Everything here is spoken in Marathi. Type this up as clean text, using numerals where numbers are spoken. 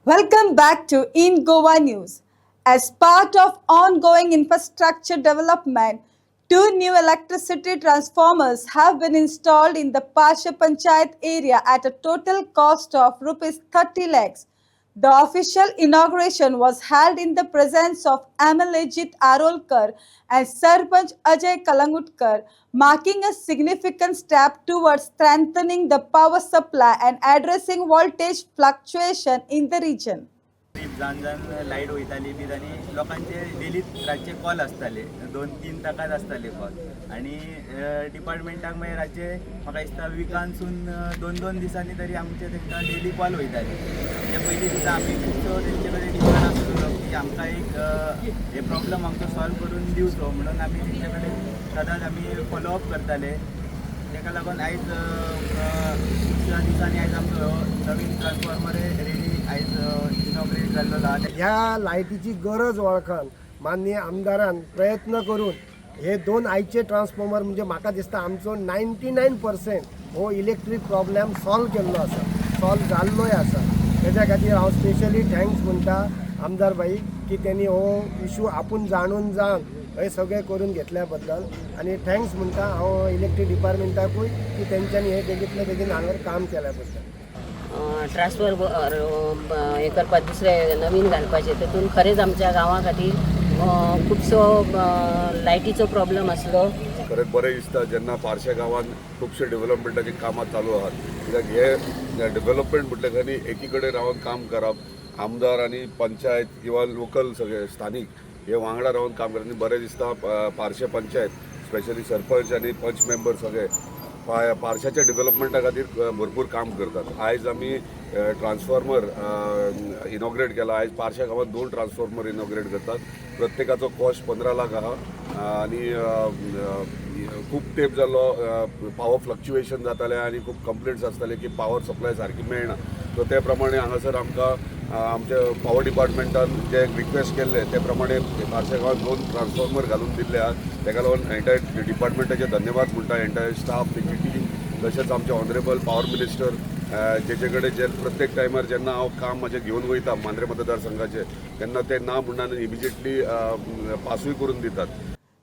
Welcome back to In Goa News. As part of ongoing infrastructure development, two new electricity transformers have been installed in the Pasha Panchayat area at a total cost of rupees 30 lakhs. The official inauguration was held in the presence of Amalajit Arolkar and Sarpanch Ajay Kalangutkar, marking a significant step towards strengthening the power supply and addressing voltage fluctuation in the region. जान लाईट वयताली बी आनी लोकांचे डेली रातचे कॉल आसताले 2-3 ताकाच आसताले कॉल आणि डिपार्टमेंटाक मागीर रातचे म्हाका दिसता विकानसून 2-2 दिसांनी तरी आमचे तांकां डेली कॉल वयताले. म्हणजे पयलीं सुद्दां आमी खुबसो तेंचे कडेन डिमांड आसलो की आमकां एक हे प्रॉब्लम आमचो सॉल्व करून दिवचो म्हणून आमी तेंचे कडेन सदांच आमी फॉलोअप करताले. ताका लागून आयज दुसऱ्या दिसांनी आयज आमचो नवीन ट्रान्सफॉर्मर रेडी आयज इनॉग्रेट जाल्लो आसा. ह्या लायटीची गरज वळखून माननीय आमदारान प्रयत्न करून हे दोन आयचे ट्रान्सफॉर्मर म्हणजे म्हाका दिसता आमचो 99% हो इलेक्ट्रीक प्रॉब्लेम सॉल्व केल्लो आसा, सॉल्व जाल्लोय आसा. तेज्या खातीर हांव स्पेशली थँक्स म्हणटा आमदार बाई की त्यांनी हो इशू आपूण जाणून हे सगळें करून घेतल्या बद्दल आणि थँक्स म्हणटा हांव इलेक्ट्रीक डिपार्टमेंटाकूय की तेंच्यांनी हे बेगींतल्या बेगीन हांगर काम केल्या बद्दल. ट्रान्सफर हे करपाक दुसरे नवीन घालपाचे तेतून खरेंच आमच्या गांवा खातीर खुबसो लायटीचो प्रॉब्लेम आसलो. खरेंच बरें दिसता जेन्ना पारशे गांवांत खुबशे डेव्हलपमेंटाची कामां चालू आहात. कित्याक हे डेव्हलपमेंट म्हटले आनी एकी कडेन रावन काम करप आमदार आनी पंचायत किंवा लोकल सगळे स्थानीक हे वांगडा रावन काम करता बरें दिसता. पारशे पंचायत स्पेशली सरपंच आनी पंच मेंबर सगळे पारशाच्या डेव्हलपमेंटा खातीर भरपूर काम करतात. आयज आमी ट्रान्सफॉर्मर इनॉग्रेट केला. आयज पारशा गांवांत 2 ट्रान्सफॉर्मर इनॉग्रेट करतात. प्रत्येकाचो कॉस्ट 15 लाख आहा आनी खूब तेंप जाल्लो पावर फ्लक्च्युएशन जातालें आनी खूब कंप्लेंट्स आसताले की पावर सप्लाय सारकी मेळना. सो ते प्रमाणे हांगासर आमकां आमच्या पावर डिपार्टमेंटान जे रिक्वेस्ट केल्ले ते प्रमाणे पारशा गांवांत 2 ट्रान्सफॉर्मर घालून दिल्ले आहात. ताका लागून एंटायर डिपार्टमेंटाचे धन्यवाद म्हणटा, एंटायर स्टाफ, तेची टीम, तशेंच आमचे ऑनरेबल पॉवर मिनिस्टर जेचे कडेन जे प्रत्येक टायमार जेन्ना हांव काम म्हाजें घेवन वयता मांद्रे मतदारसंघाचे तेन्ना ते ना म्हणून इमिजिएटली पासूय करून दितात.